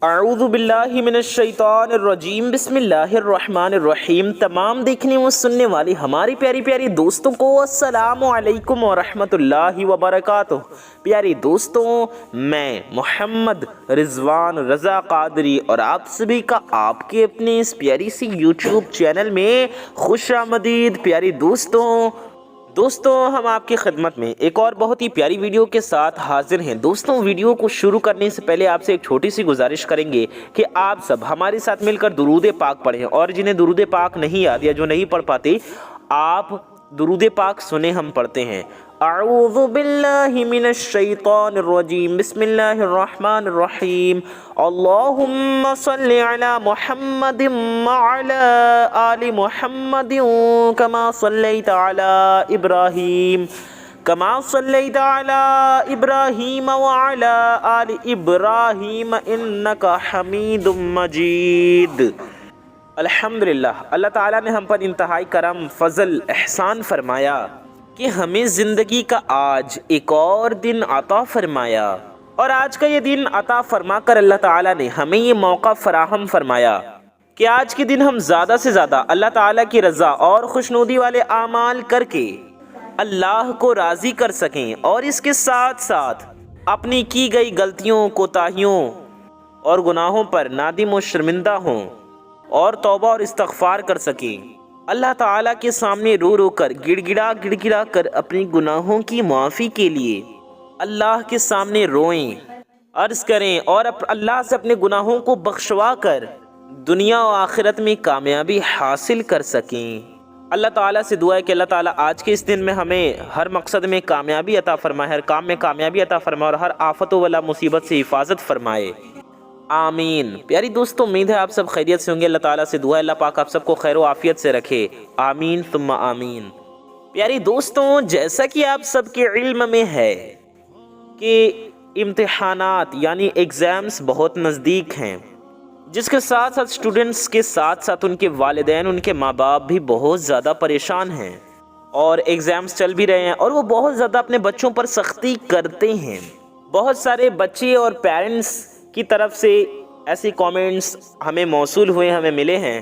اعوذ باللہ من الشیطان الرجیم بسم اللہ الرحمن الرحیم۔ تمام دیکھنے و سننے والی ہماری پیاری پیاری دوستوں کو السلام علیکم ورحمۃ اللہ وبرکاتہ۔ پیاری دوستوں، میں محمد رضوان رضا قادری اور آپ سبھی کا آپ کے اپنے اس پیاری سی یوٹیوب چینل میں خوش آمدید۔ پیاری دوستوں ہم آپ کی خدمت میں ایک اور بہت ہی پیاری ویڈیو کے ساتھ حاضر ہیں۔ دوستوں، ویڈیو کو شروع کرنے سے پہلے آپ سے ایک چھوٹی سی گزارش کریں گے کہ آپ سب ہمارے ساتھ مل کر درود پاک پڑھیں، اور جنہیں درود پاک نہیں یاد یا جو نہیں پڑھ پاتے آپ درود پاک سنیں، ہم پڑھتے ہیں۔ اعوذ باللہ من الشیطان الرجیم بسم اللہ الرحمن الرحیم۔ اللہم صلی علی محمد وعلی آل محمد کما صلیت علی ابراہیم وعلی آل ابراہیم انکا حمید مجید۔ الحمدللہ، اللہ تعالیٰ نے ہم پر انتہائی کرم، فضل، احسان فرمایا کہ ہمیں زندگی کا آج ایک اور دن عطا فرمایا، اور آج کا یہ دن عطا فرما کر اللہ تعالیٰ نے ہمیں یہ موقع فراہم فرمایا کہ آج کے دن ہم زیادہ سے زیادہ اللہ تعالیٰ کی رضا اور خوشنودی والے اعمال کر کے اللہ کو راضی کر سکیں، اور اس کے ساتھ ساتھ اپنی کی گئی غلطیوں، کوتاہیوں اور گناہوں پر نادم و شرمندہ ہوں اور توبہ اور استغفار کر سکیں۔ اللہ تعالیٰ کے سامنے رو رو کر، گڑ گڑا کر اپنی گناہوں کی معافی کے لیے اللہ کے سامنے روئیں، عرض کریں، اور اللہ سے اپنے گناہوں کو بخشوا کر دنیا و آخرت میں کامیابی حاصل کر سکیں۔ اللہ تعالیٰ سے دعا ہے کہ اللہ تعالیٰ آج کے اس دن میں ہمیں ہر مقصد میں کامیابی عطا فرمائے، ہر کام میں کامیابی عطا فرمائے، اور ہر آفت و بلا مصیبت سے حفاظت فرمائے، آمین۔ پیاری دوستوں، امید ہے آپ سب خیریت سے ہوں گے۔ اللہ تعالیٰ سے دعا ہے اللہ پاک آپ سب کو خیر و عافیت سے رکھے، آمین ثم آمین۔ پیاری دوستوں، جیسا کہ آپ سب کے علم میں ہے کہ امتحانات یعنی ایگزامز بہت نزدیک ہیں، جس کے ساتھ ساتھ اسٹوڈنٹس کے ساتھ ساتھ ان کے والدین، ان کے ماں باپ بھی بہت زیادہ پریشان ہیں، اور ایگزامز چل بھی رہے ہیں، اور وہ بہت زیادہ اپنے بچوں پر سختی کرتے ہیں۔ بہت سارے بچے اور پیرنٹس کی طرف سے ایسی کامنٹس ہمیں موصول ہوئے، ہمیں ملے ہیں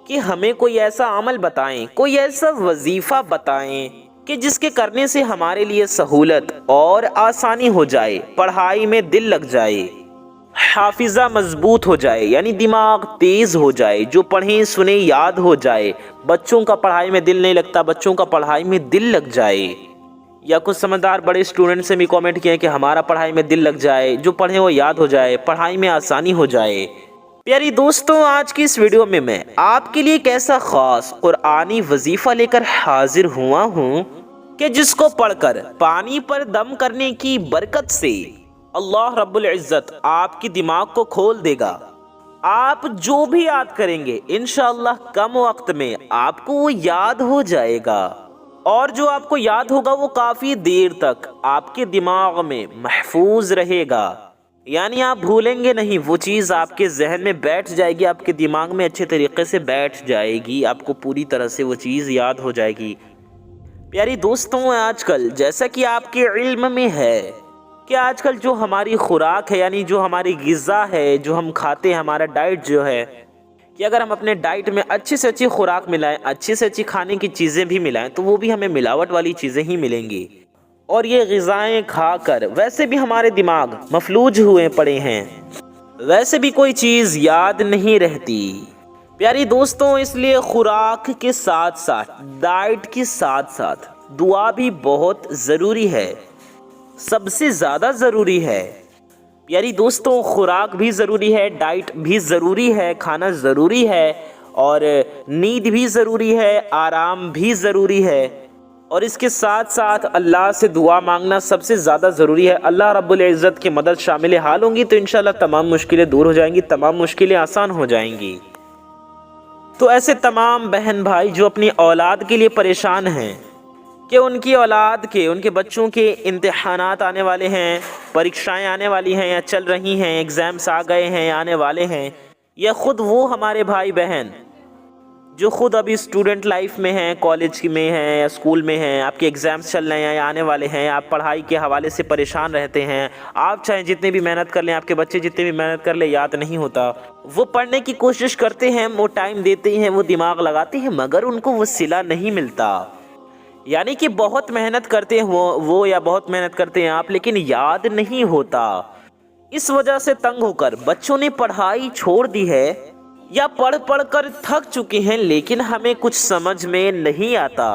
کہ ہمیں کوئی ایسا عمل بتائیں، کوئی ایسا وظیفہ بتائیں کہ جس کے کرنے سے ہمارے لیے سہولت اور آسانی ہو جائے، پڑھائی میں دل لگ جائے، حافظہ مضبوط ہو جائے، یعنی دماغ تیز ہو جائے، جو پڑھیں سنیں یاد ہو جائے۔ بچوں کا پڑھائی میں دل نہیں لگتا، بچوں کا پڑھائی میں دل لگ جائے۔ یا کچھ سمجھدار بڑے اسٹوڈنٹ سے بھی کامنٹ کیے کہ ہمارا پڑھائی میں دل لگ جائے، جو پڑھیں وہ یاد ہو جائے، پڑھائی میں آسانی ہو جائے۔ پیاری دوستوں، آج کی اس ویڈیو میں آپ کے لیے ایک ایسا خاص قرآنی وظیفہ لے کر حاضر ہوا ہوں کہ جس کو پڑھ کر پانی پر دم کرنے کی برکت سے اللہ رب العزت آپ کی دماغ کو کھول دے گا۔ آپ جو بھی یاد کریں گے انشاءاللہ کم وقت میں آپ کو وہ یاد ہو جائے گا، اور جو آپ کو یاد ہوگا وہ کافی دیر تک آپ کے دماغ میں محفوظ رہے گا، یعنی آپ بھولیں گے نہیں، وہ چیز آپ کے ذہن میں بیٹھ جائے گی، آپ کے دماغ میں اچھے طریقے سے بیٹھ جائے گی، آپ کو پوری طرح سے وہ چیز یاد ہو جائے گی۔ پیاری دوستوں، آج کل جیسا کہ آپ کے علم میں ہے کہ آج کل جو ہماری خوراک ہے، یعنی جو ہماری غذا ہے، جو ہم کھاتے ہیں، ہمارا ڈائٹ جو ہے، کہ اگر ہم اپنے ڈائٹ میں اچھی سے اچھی خوراک ملائیں، اچھی سے اچھی کھانے کی چیزیں بھی ملائیں، تو وہ بھی ہمیں ملاوٹ والی چیزیں ہی ملیں گی، اور یہ غذائیں کھا کر ویسے بھی ہمارے دماغ مفلوج ہوئے پڑے ہیں، ویسے بھی کوئی چیز یاد نہیں رہتی۔ پیاری دوستوں، اس لیے خوراک کے ساتھ ساتھ، ڈائٹ کے ساتھ ساتھ دعا بھی بہت ضروری ہے، سب سے زیادہ ضروری ہے۔ پیاری دوستوں، خوراک بھی ضروری ہے، ڈائٹ بھی ضروری ہے، کھانا ضروری ہے، اور نیند بھی ضروری ہے، آرام بھی ضروری ہے، اور اس کے ساتھ ساتھ اللہ سے دعا مانگنا سب سے زیادہ ضروری ہے۔ اللہ رب العزت کی مدد شامل حال ہوں گی تو انشاءاللہ تمام مشکلیں دور ہو جائیں گی، تمام مشکلیں آسان ہو جائیں گی۔ تو ایسے تمام بہن بھائی جو اپنی اولاد کے لیے پریشان ہیں کہ ان کی اولاد کے، ان کے بچوں کے امتحانات آنے والے ہیں، پریکشائیں آنے والی ہیں یا چل رہی ہیں، ایگزامز آ گئے ہیں، آنے والے ہیں، یا خود وہ ہمارے بھائی بہن جو خود ابھی اسٹوڈنٹ لائف میں ہیں، کالج میں ہیں یا اسکول میں ہیں، آپ کے ایگزامس چل رہے ہیں یا آنے والے ہیں، آپ پڑھائی کے حوالے سے پریشان رہتے ہیں، آپ چاہیں جتنے بھی محنت کر لیں، آپ کے بچے جتنے بھی محنت کر لیں، یاد نہیں ہوتا، وہ پڑھنے کی کوشش کرتے ہیں، وہ ٹائم دیتے ہیں، وہ دماغ لگاتے ہیں، مگر ان کو وہ صلہ نہیں ملتا، یعنی کہ بہت محنت کرتے ہیں وہ یا بہت محنت کرتے ہیں آپ، لیکن یاد نہیں ہوتا۔ اس وجہ سے تنگ ہو کر بچوں نے پڑھائی چھوڑ دی ہے یا پڑھ پڑھ کر تھک چکے ہیں، لیکن ہمیں کچھ سمجھ میں نہیں آتا۔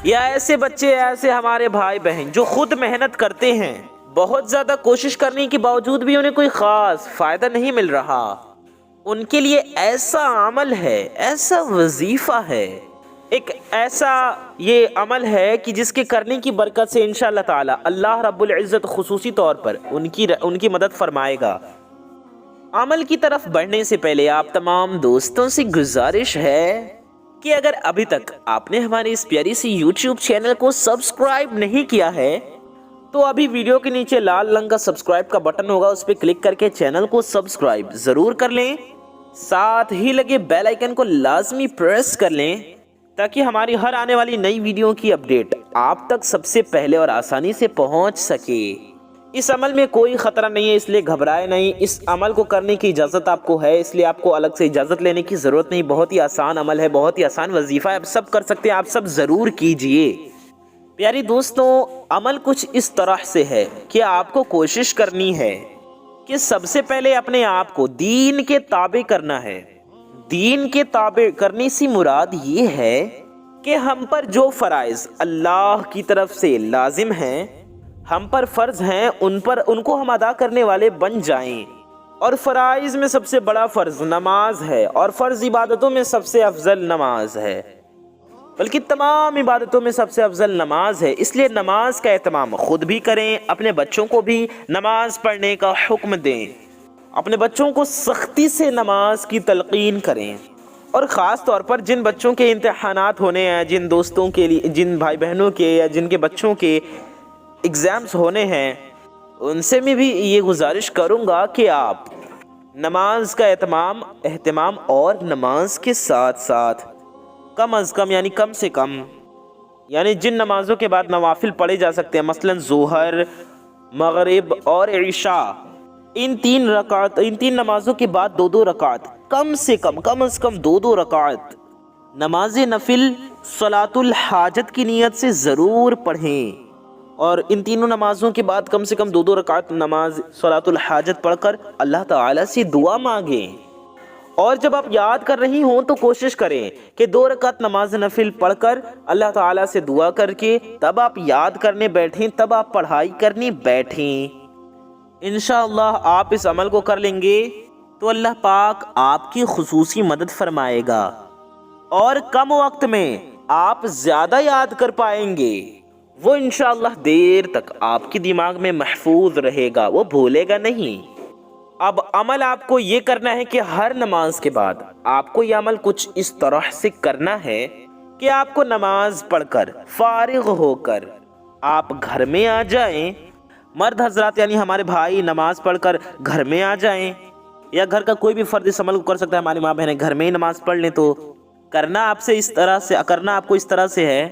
یا ایسے بچے، ایسے ہمارے بھائی بہن جو خود محنت کرتے ہیں، بہت زیادہ کوشش کرنے کے باوجود بھی انہیں کوئی خاص فائدہ نہیں مل رہا، ان کے لیے ایسا عمل ہے، ایسا وظیفہ ہے، ایک ایسا یہ عمل ہے کہ جس کے کرنے کی برکت سے انشاءاللہ تعالی اللہ رب العزت خصوصی طور پر ان کی مدد فرمائے گا۔ عمل کی طرف بڑھنے سے پہلے آپ تمام دوستوں سے گزارش ہے کہ اگر ابھی تک آپ نے ہمارے اس پیاری سی یوٹیوب چینل کو سبسکرائب نہیں کیا ہے تو ابھی ویڈیو کے نیچے لال رنگ کا سبسکرائب کا بٹن ہوگا، اس پہ کلک کر کے چینل کو سبسکرائب ضرور کر لیں، ساتھ ہی لگے بیل آئیکن کو لازمی پریس کر لیں تاکہ ہماری ہر آنے والی نئی ویڈیو کی اپڈیٹ آپ تک سب سے پہلے اور آسانی سے پہنچ سکے۔ اس عمل میں کوئی خطرہ نہیں ہے، اس لیے گھبرائے نہیں، اس عمل کو کرنے کی اجازت آپ کو ہے، اس لیے آپ کو الگ سے اجازت لینے کی ضرورت نہیں، بہت ہی آسان عمل ہے، بہت ہی آسان وظیفہ ہے، آپ سب کر سکتے ہیں، آپ سب ضرور کیجئے۔ پیاری دوستوں، عمل کچھ اس طرح سے ہے کہ آپ کو کوشش کرنی ہے کہ سب سے پہلے اپنے آپ کو دین کے تابع کرنا ہے۔ دین کے تابع کرنے سے مراد یہ ہے کہ ہم پر جو فرائض اللہ کی طرف سے لازم ہیں، ہم پر فرض ہیں، ان کو ہم ادا کرنے والے بن جائیں۔ اور فرائض میں سب سے بڑا فرض نماز ہے، اور فرض عبادتوں میں سب سے افضل نماز ہے، بلکہ تمام عبادتوں میں سب سے افضل نماز ہے، اس لیے نماز کا اہتمام خود بھی کریں، اپنے بچوں کو بھی نماز پڑھنے کا حکم دیں، اپنے بچوں کو سختی سے نماز کی تلقین کریں، اور خاص طور پر جن بچوں کے امتحانات ہونے ہیں، جن دوستوں کے لیے، جن بھائی بہنوں کے یا جن کے بچوں کے ایگزامز ہونے ہیں، ان سے میں بھی یہ گزارش کروں گا کہ آپ نماز کا اہتمام اور نماز کے ساتھ ساتھ کم از کم یعنی کم سے کم یعنی جن نمازوں کے بعد نوافل پڑھے جا سکتے ہیں، مثلا ظہر، مغرب اور عشاء، ان تین نمازوں کے بعد دو رکعت، کم از کم دو رکعت نماز نفل صلاۃ الحاجت کی نیت سے ضرور پڑھیں، اور ان تینوں نمازوں کے بعد کم سے کم دو رکعت نماز صلاۃ الحاجت پڑھ کر اللہ تعالی سے دعا مانگیں۔ اور جب آپ یاد کر رہی ہوں تو کوشش کریں کہ 2 رکعت نماز نفل پڑھ کر اللہ تعالیٰ سے دعا کر کے تب آپ یاد کرنے بیٹھیں، تب آپ پڑھائی کرنے بیٹھیں۔ انشاءاللہ آپ اس عمل کو کر لیں گے تو اللہ پاک آپ کی خصوصی مدد فرمائے گا، اور کم وقت میں آپ زیادہ یاد کر پائیں گے، وہ انشاءاللہ دیر تک آپ کے دماغ میں محفوظ رہے گا، وہ بھولے گا نہیں۔ اب عمل آپ کو یہ کرنا ہے کہ ہر نماز کے بعد آپ کو یہ عمل کچھ اس طرح سے کرنا ہے کہ آپ کو نماز پڑھ کر فارغ ہو کر آپ گھر میں آ جائیں، مرد حضرات یعنی ہمارے بھائی نماز پڑھ کر گھر میں آ جائیں، یا گھر کا کوئی بھی فرد اس عمل کو کر سکتا ہے، ہماری ماں بہنیں گھر میں ہی نماز پڑھ لیں، تو کرنا آپ کو اس طرح سے ہے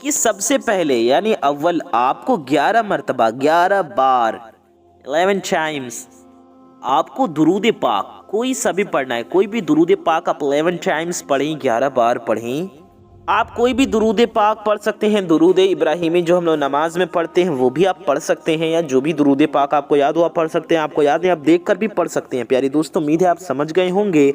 کہ سب سے پہلے یعنی اول آپ کو 11 مرتبہ 11 بار 11 ٹائمز آپ کو درود پاک کوئی سا بھی پڑھنا ہے، کوئی بھی درود پاک آپ 11 ٹائمز پڑھیں، 11 بار پڑھیں۔ آپ کوئی بھی درود پاک پڑھ سکتے ہیں، درود ابراہیمی جو ہم لوگ نماز میں پڑھتے ہیں وہ بھی آپ پڑھ سکتے ہیں، یا جو بھی درود پاک آپ کو یاد ہو آپ پڑھ سکتے ہیں، آپ کو یاد ہے آپ دیکھ کر بھی پڑھ سکتے ہیں۔ پیاری دوستو، امید ہے آپ سمجھ گئے ہوں گے۔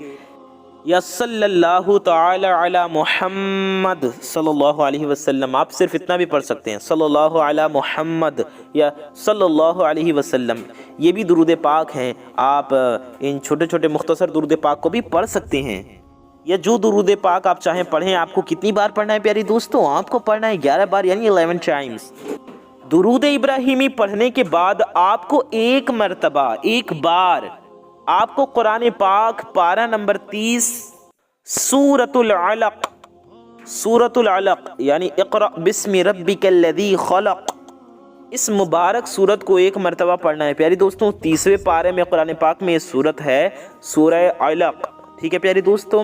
یا صلی اللہ تعالی علی محمد صلی اللہ علیہ وسلم، آپ صرف اتنا بھی پڑھ سکتے ہیں، صلی اللہ علی محمد یا صلی اللہ علیہ وسلم، یہ بھی درود پاک ہیں، آپ ان چھوٹے چھوٹے مختصر درود پاک کو بھی پڑھ سکتے ہیں، یا جو درود پاک آپ چاہیں پڑھیں۔ آپ کو کتنی بار پڑھنا ہے پیاری دوستو؟ آپ کو پڑھنا ہے 11 بار یعنی 11 ٹائمز۔ درود ابراہیمی پڑھنے کے بعد آپ کو ایک بار آپ کو قرآن پاک پارہ نمبر 30 سورۃ العلق یعنی اقرأ بسم ربک الذی خلق، اس مبارک سورت کو ایک مرتبہ پڑھنا ہے۔ پیاری دوستوں، 30ویں پارے میں قرآن پاک میں یہ سورت ہے، سورہ علق، ٹھیک ہے پیاری دوستوں؟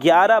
11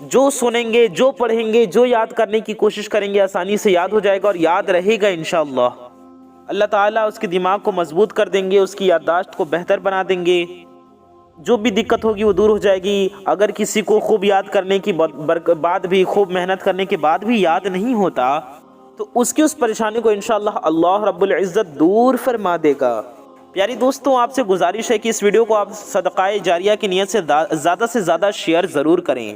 جو سنیں گے، جو پڑھیں گے، جو یاد کرنے کی کوشش کریں گے آسانی سے یاد ہو جائے گا اور یاد رہے گا انشاءاللہ۔ اللہ تعالیٰ اس کے دماغ کو مضبوط کر دیں گے، اس کی یادداشت کو بہتر بنا دیں گے، جو بھی دقت ہوگی وہ دور ہو جائے گی۔ اگر کسی کو خوب یاد کرنے کی بعد بھی، خوب محنت کرنے کے بعد بھی یاد نہیں ہوتا تو اس کی اس پریشانی کو انشاءاللہ اللہ رب العزت دور فرما دے گا۔ پیاری دوستوں، آپ سے گزارش ہے کہ اس ویڈیو کو آپ صدقہ جاریہ کی نیت سے زیادہ شیئر ضرور کریں۔